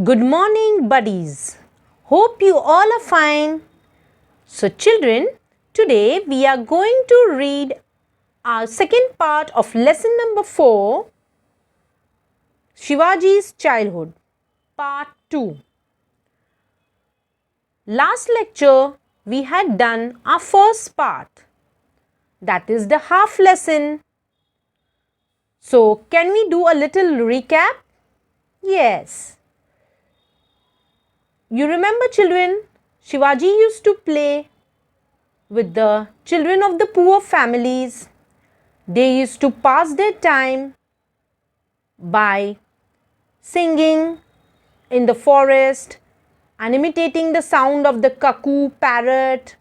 Good morning, buddies. Hope you all are fine. So, children, today we are going to read our second part of lesson number 4, Shivaji's Childhood, part 2. Last lecture, we had done our first part, that is the half lesson. So, can we do a little recap? Yes. You remember, children, Shivaji used to play with the children of the poor families. They used to pass their time by singing in the forest and imitating the sound of the cuckoo, parrot,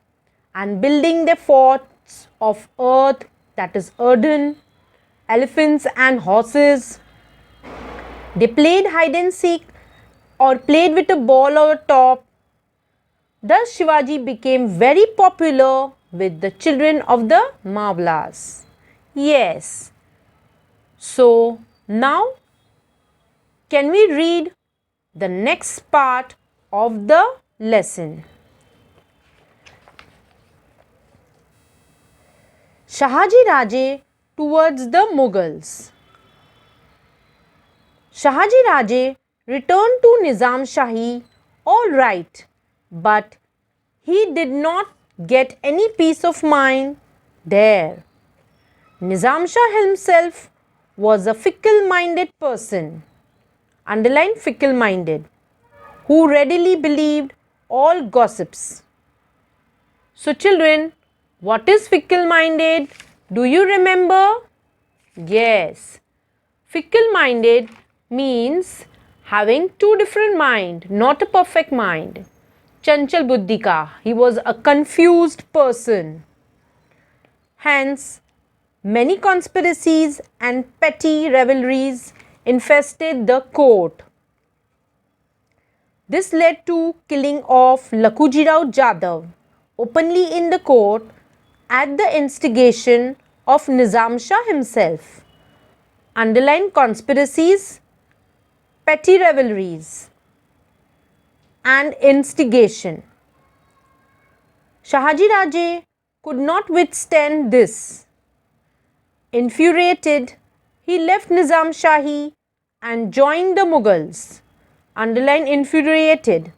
and building their forts of earth, that is earthen, elephants and horses. They played hide and seek or played with a ball or a top. Thus Shivaji became very popular with the children of the Mavlas. Yes. So now can we read the next part of the lesson? Shahaji Raje towards the Mughals. Shahaji Raje returned to Nizam Shahi all right, but he did not get any peace of mind there. Nizam Shah himself was a fickle-minded person, underline fickle-minded, who readily believed all gossips. So children, what is fickle-minded? Do you remember? Yes, fickle-minded means having two different mind, not a perfect mind. Chanchal buddhi ka, he was a confused person. Hence, many conspiracies and petty rivalries infested the court. This led to killing of Lakhuji Rao Jadhav openly in the court at the instigation of Nizam Shah himself. Underline conspiracies, petty rivalries and instigation. Shahaji Raje could not withstand this. Infuriated, he left Nizam Shahi and joined the Mughals. Underline infuriated.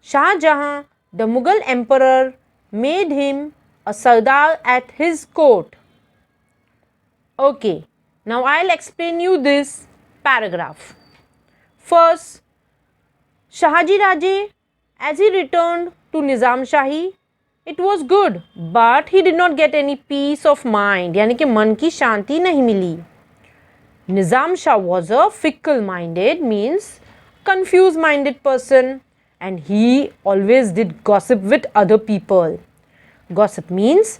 Shah Jahan, the Mughal emperor, made him a Sardar at his court. Okay, now I'll explain you this paragraph. First, Shahaji Raje, as he returned to Nizam Shahi, it was good, but he did not get any peace of mind. यानी कि मन की शांति नहीं मिली. Nizam Shah was a fickle-minded, means confused-minded person, and he always did gossip with other people. Gossip means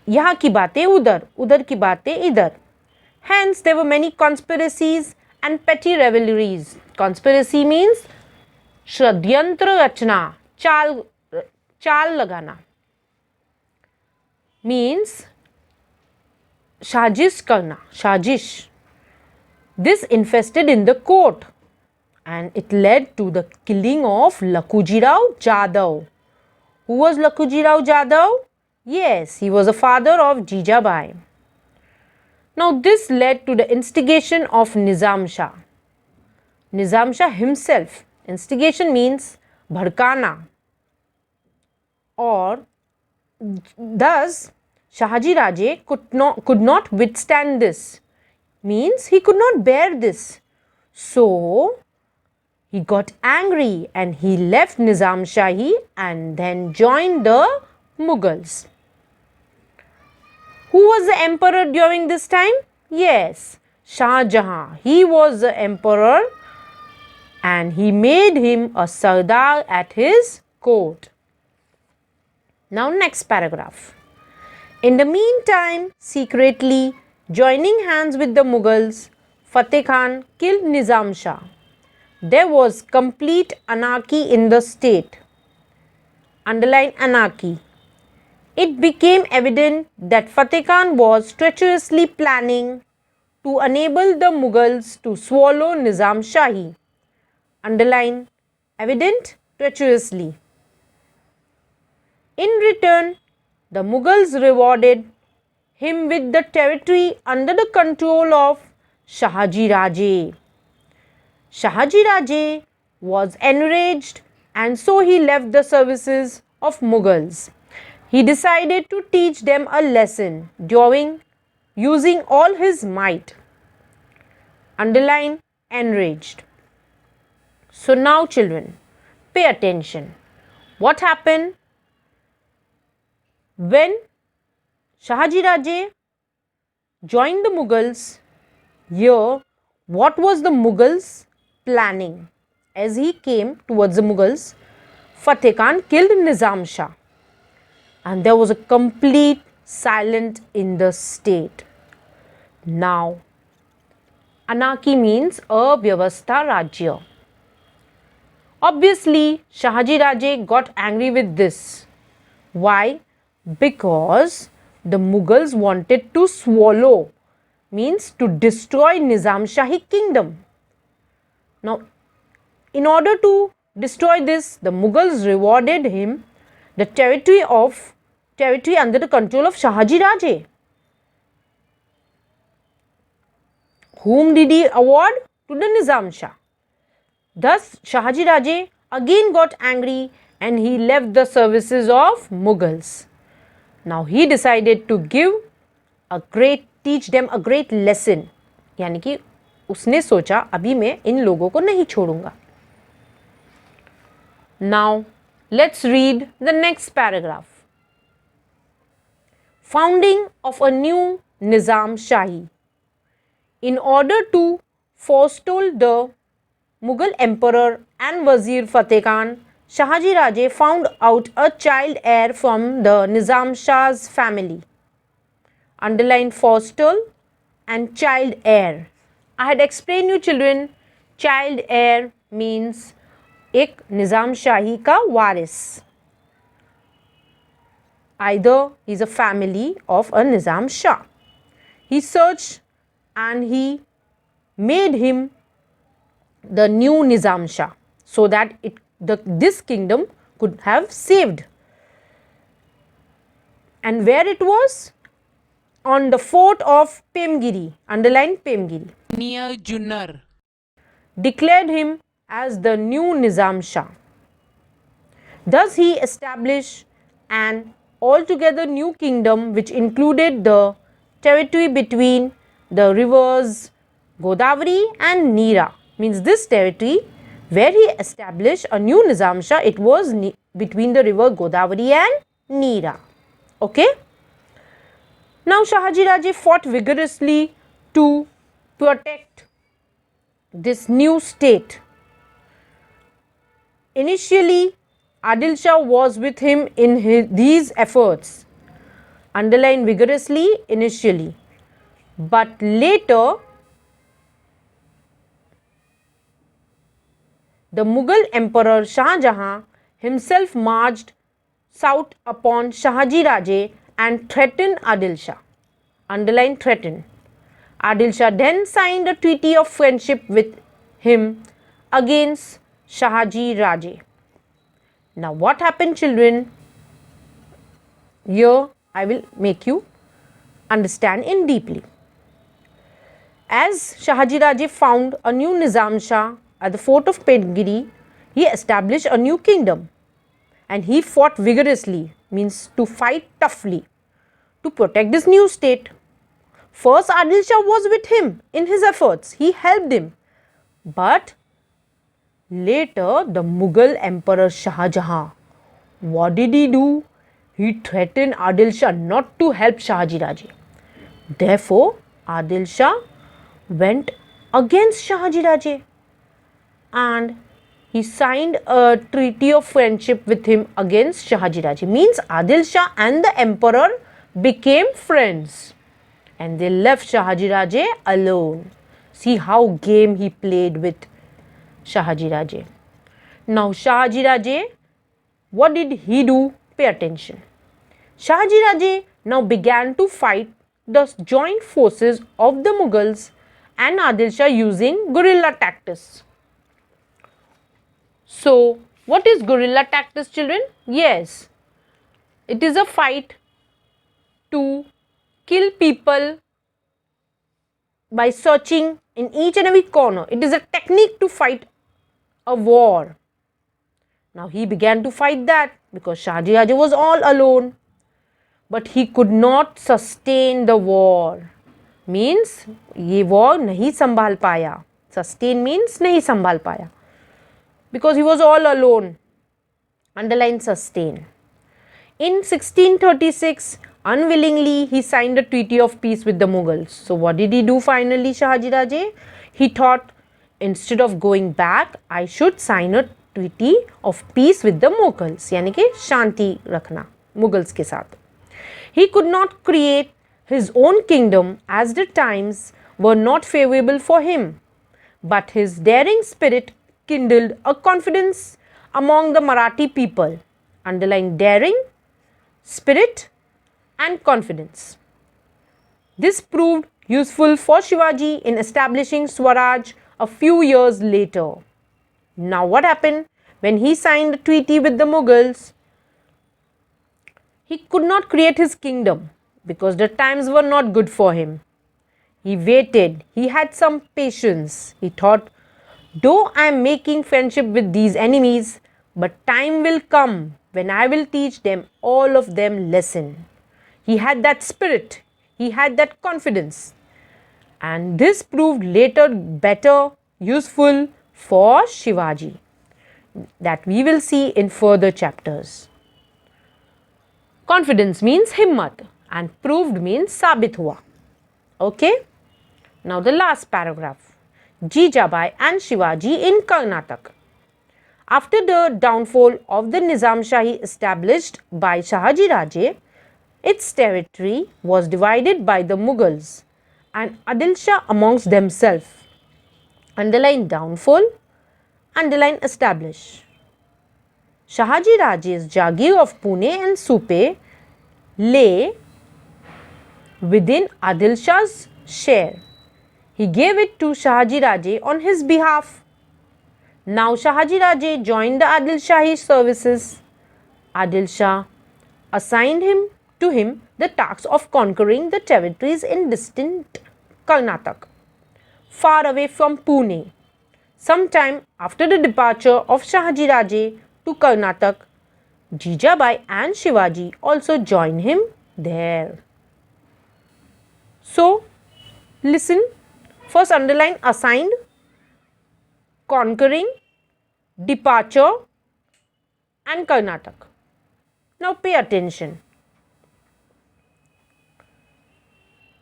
यहाँ की बातें उधर, उधर की बातें इधर. Hence, there were many conspiracies and petty rivalries. Conspiracy means षड्यंत्र रचना, चाल लगाना, means साजिश करना, साजिश. This infested in the court and it led to the killing of Lakhuji Rao Jadhav. Who was Lakhuji Rao Jadhav? Yes, he was the father of Jijabai. Now this led to the instigation of Nizam Shah. Nizam Shah himself. Instigation means bhadkana. Or thus Shahaji Raje could not withstand this. Means he could not bear this. So he got angry and he left Nizam Shahi and then joined the Mughals. Who was the emperor during this time? Yes, Shah Jahan. He was the emperor and he made him a Sardar at his court. Now next paragraph. In the meantime, secretly joining hands with the Mughals, Fateh Khan killed Nizam Shah. There was complete anarchy in the state. Underline anarchy. It became evident that Fateh Khan was treacherously planning to enable the Mughals to swallow Nizam Shahi. Underline evident treacherously. In return, the Mughals rewarded him with the territory under the control of Shahaji Raje. Shahaji Raje was enraged and so he left the services of Mughals. He decided to teach them a lesson during using all his might. Underline enraged. So now children, pay attention. What happened when Shahaji Raje joined the Mughals? Here, what was the Mughals planning? As he came towards the Mughals, Fateh Khan killed Nizam Shah. And there was a complete silence in the state. Now, Anarchy means Avyavastha Rajya. Obviously, Shahaji Raje got angry with this. Why? Because the Mughals wanted to swallow, means to destroy Nizam Shahi kingdom. Now, in order to destroy this, the Mughals rewarded him the territory under the control of Shahaji Raje. Whom did he award? To the Nizam Shah. Thus, Shahaji Raje again got angry and he left the services of Mughals. Now, he decided to teach them a great lesson. यानी कि उसने सोचा अभी मैं इन लोगों को नहीं छोड़ूंगा. Now, let's read the next paragraph. Founding of a new Nizam Shahi. In order to forestall the Mughal emperor and Wazir Fateh Khan, Shahaji Raje found out a child heir from the Nizam Shah's family. Underline forestall and child heir. I had explained you children, child heir means एक निज़ाम शाही का वारिस. Either he is a family of a Nizam Shah. He searched and he made him the new Nizam Shah so that this kingdom could have saved. And where it was? On the fort of Pemgiri. Underline Pemgiri. Near Junnar. Declared him as the new Nizam Shah. Thus he established an altogether new kingdom which included the territory between the rivers Godavari and Neera. Means this territory where he established a new Nizam Shah, it was between the river Godavari and Neera. Okay. Now Shahaji Raje fought vigorously to protect this new state. Initially, Adil Shah was with him in these efforts. Underline vigorously, initially. But later, the Mughal Emperor Shah Jahan himself marched south upon Shahaji Raje and threatened Adil Shah. Underline threatened. Adil Shah then signed a treaty of friendship with him against Shahaji Raje. Now what happened children? Here I will make you understand in deeply. As Shahaji Raje found a new Nizam Shah at the fort of Pemgiri, he established a new kingdom and he fought vigorously, means to fight toughly to protect this new state. First Adil Shah was with him in his efforts, he helped him. But later the Mughal Emperor Shah Jahan, what did he do? He threatened Adil Shah not to help Shahaji Raje. Therefore, Adil Shah went against Shahaji Raje and he signed a treaty of friendship with him against Shahaji Raje. Means Adil Shah and the emperor became friends and they left Shahaji Raje alone. See how game he played with Shahaji Raje. Now Shahaji Raje, what did he do? Pay attention. Shahaji Raje now began to fight the joint forces of the Mughals and Adil Shah using guerrilla tactics. So, what is guerrilla tactics, children? Yes, it is a fight to kill people by searching in each and every corner. It is a technique to fight a war. Now he began to fight that because Shahaji Raje was all alone. But he could not sustain the war. Means ये war नहीं संभाल पाया. Sustain means नहीं संभाल पाया. Because he was all alone. Underline sustain. In 1636, unwillingly he signed a treaty of peace with the Mughals. So what did he do finally, Shahaji Raje? He thought, instead of going back, I should sign a treaty of peace with the Mughals. यानी कि शांति रखना Mughals के साथ. He could not create his own kingdom as the times were not favorable for him. But his daring spirit kindled a confidence among the Marathi people. Underline daring, spirit and confidence. This proved useful for Shivaji in establishing Swaraj a few years later. Now what happened? When he signed a treaty with the Mughals, he could not create his kingdom because the times were not good for him. He waited. He had some patience. He thought, though I am making friendship with these enemies, but time will come when I will teach them, all of them, lesson. He had that spirit. He had that confidence. And this proved later better, useful for Shivaji. That we will see in further chapters. Confidence means himmat and proved means sabit hua. Okay. Now the last paragraph. Jijabai and Shivaji in Karnataka. After the downfall of the Nizam Shahi established by Shahaji Raje, its territory was divided by the Mughals and Adil Shah amongst themselves. Underline downfall, underline establish. Shahaji Raje's Jagir of Pune and Supe lay within Adil Shah's share. He gave it to Shahaji Raje on his behalf. Now Shahaji Raje joined the Adil Shahi services. Adil Shah assigned to him the task of conquering the territories in distant Karnataka, far away from Pune. Sometime after the departure of Shahaji Raje to Karnataka, Jijabai and Shivaji also joined him there. So, listen. First underline assigned, conquering, departure and Karnataka. Now pay attention.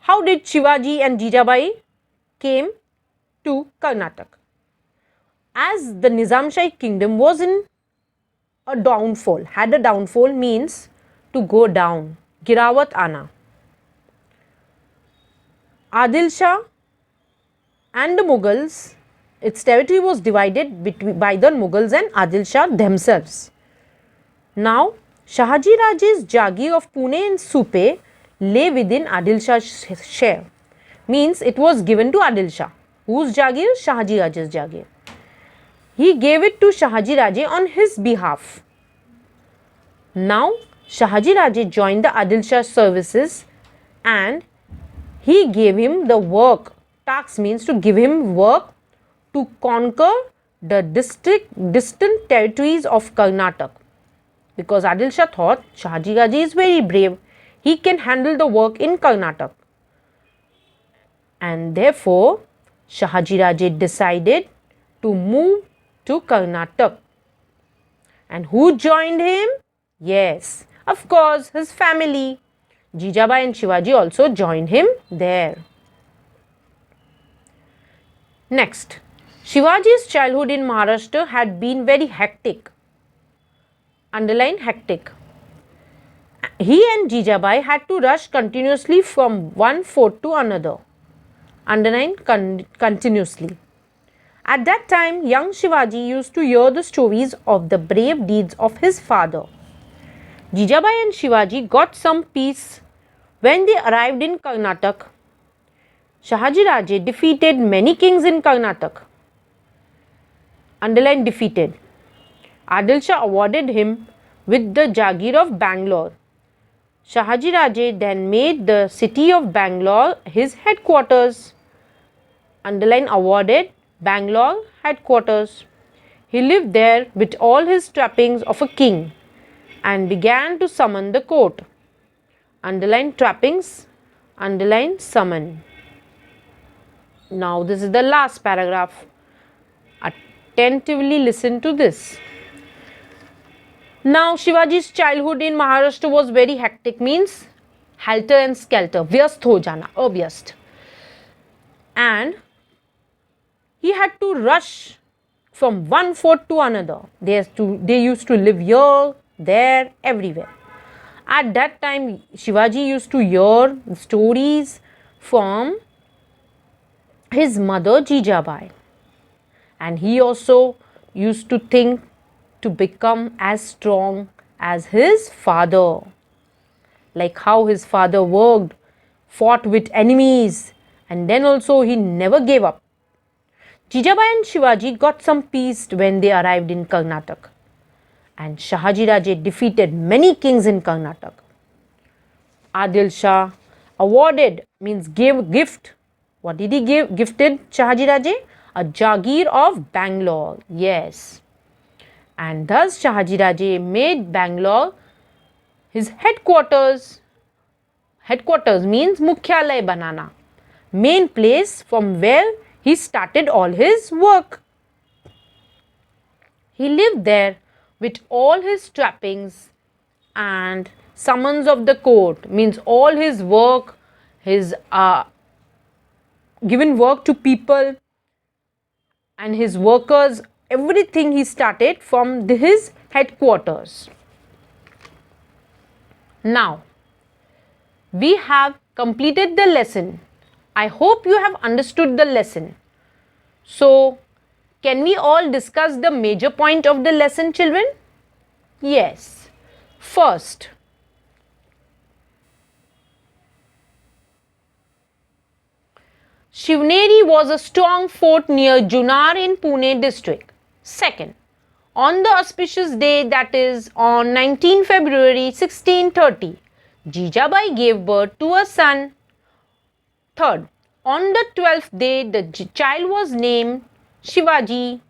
How did Shivaji and Jijabai came to Karnataka? As the Nizam Shahi kingdom was in a downfall, had a downfall means to go down, girawat ana. Adil Shah and the Mughals, its territory was divided by the Mughals and Adil Shah themselves. Now, Shahaji Raje's Jagir of Pune and Supe lay within Adil Shah's share. Means it was given to Adil Shah. Whose Jagir? Shahaji Raje's Jagir. He gave it to Shahaji Raje on his behalf. Now, Shahaji Raje joined the Adil Shah services and he gave him the work. Task means to give him work to conquer the distant territories of Karnataka. Because Adil Shah thought Shahaji Raje is very brave. He can handle the work in Karnataka. And therefore, Shahaji Raje decided to move to Karnataka. And who joined him? Yes, of course, his family. Jijabai and Shivaji also joined him there. Next, Shivaji's childhood in Maharashtra had been very hectic. Underline hectic. He and Jijabai had to rush continuously from one fort to another. Underline continuously. At that time, young Shivaji used to hear the stories of the brave deeds of his father. Jijabai and Shivaji got some peace when they arrived in Karnataka. Shahaji Raje defeated many kings in Karnataka. Underline defeated. Adil Shah awarded him with the Jagir of Bangalore. Shahaji Raje then made the city of Bangalore his headquarters. Underline awarded Bangalore headquarters. He lived there with all his trappings of a king and began to summon the court. Underline trappings, underline summon. Now this is the last paragraph. Attentively listen to this. Now Shivaji's childhood in Maharashtra was very hectic, means helter and skelter, vyast ho jana, avyast. And he had to rush from one fort to another. They used to live here, there, everywhere. At that time, Shivaji used to hear stories from his mother Jijabai. And he also used to think to become as strong as his father. Like how his father worked, fought with enemies, and then also he never gave up. Jijabai and Shivaji got some peace when they arrived in Karnataka. And Shahaji Raje defeated many kings in Karnataka. Adil Shah awarded, means gave gift. What did he give? Gifted Shahaji Raje? A Jagir of Bangalore. Yes. And thus Shahaji Raje made Bangalore his headquarters. Headquarters means Mukhyalay banana. Main place from where he started all his work. He lived there with all his trappings and summons of the court, means all his work, his given work to people and his workers, everything he started from his headquarters. Now, we have completed the lesson. I hope you have understood the lesson. So, can we all discuss the major point of the lesson, children? Yes. First, Shivneri was a strong fort near Junar in Pune district. Second, on the auspicious day, that is on 19 February 1630, Jijabai gave birth to a son. Third, on the 12th day, the child was named Shivaji.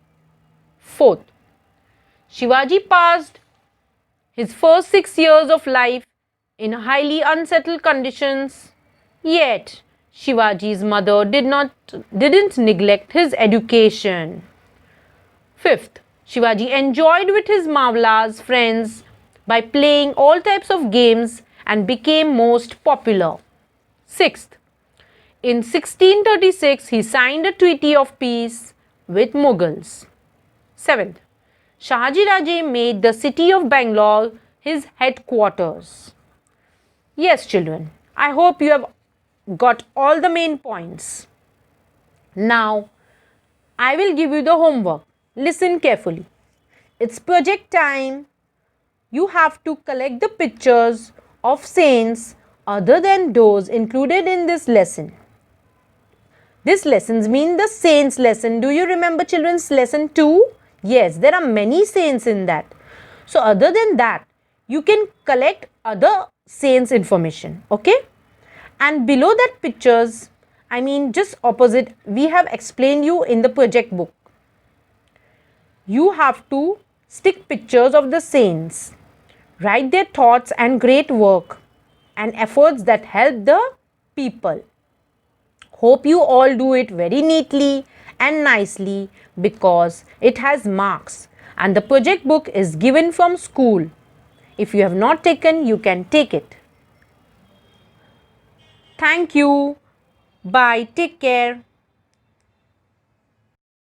Fourth, Shivaji passed his first 6 years of life in highly unsettled conditions. Yet, Shivaji's mother didn't neglect his education. Fifth, Shivaji enjoyed with his Mavlas friends by playing all types of games and became most popular. Sixth, in 1636, he signed a treaty of peace with Mughals. Seventh, Shahaji Raje made the city of Bangalore his headquarters. Yes, children, I hope you have got all the main points. Now, I will give you the homework. Listen carefully. It's project time. You have to collect the pictures of saints other than those included in this lesson. This lessons mean the saints lesson. Do you remember, children's lesson 2? Yes, there are many saints in that. So, other than that, you can collect other saints information. Okay? And below that pictures, I mean just opposite, we have explained you in the project book. You have to stick pictures of the saints. Write their thoughts and great work and efforts that help the people. Hope you all do it very neatly and nicely because it has marks and the project book is given from school. If you have not taken, you can take it. Thank you. Bye. Take care.